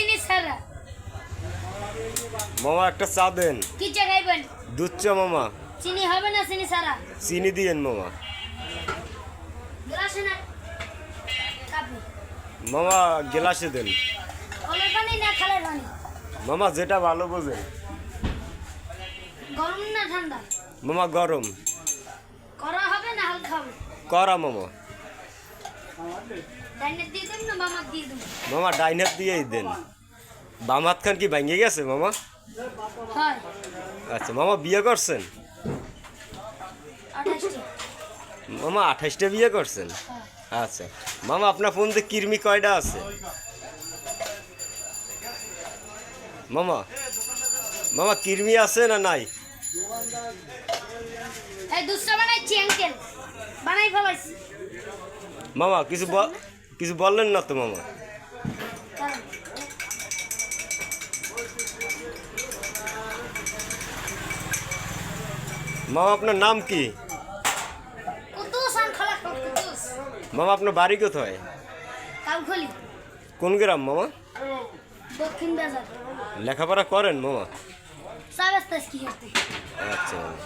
চিনি ছাড়া। মামা একটা চা দেন। কি চা খাইবেন? দুধ চা মামা। চিনি হবে না চিনি ছাড়া? চিনি দিয়েন মামা। গ্লাসে না কাপে। মামা গ্লাসে দেন। কলের পানি না খালের পানি? মামা যেটা ভালো বোঝেন। গরম না ঠান্ডা? মামা গরম। করা হবে না হালকা হবে? করা মামা। ডাইনে দিয়ে দেব না মামা দিয়ে দেব? মামা ডাইন হাত দিয়েই দেন। বাম হাত খান কি ভেঙে গেছে মামা? হয়। আচ্ছা মামা বিয়ে করছেন? 28টি। মামা 28টা বিয়ে করছেন? আচ্ছা মামা আপনার ফোন দিয়ে কৃমি কয়টা আছে? মামা মামা কৃমি আছে না নাই? এই দুধটা বানাইছি আঙ্কেল, বানাই ফেলাইছি। মামা কিছু বললেন না তো মামা? কারণ মামা আপনার নাম কি? কুতুস আনখালা কুতুস। মামা আপনার বাড়ি কোথায়? কাউখলি। কোন গ্রাম মামা? দক্ষিণ বাজার। লেখাপড়া করেন মামা? সাবেস্তাস কি করতে? আচ্ছা মামা।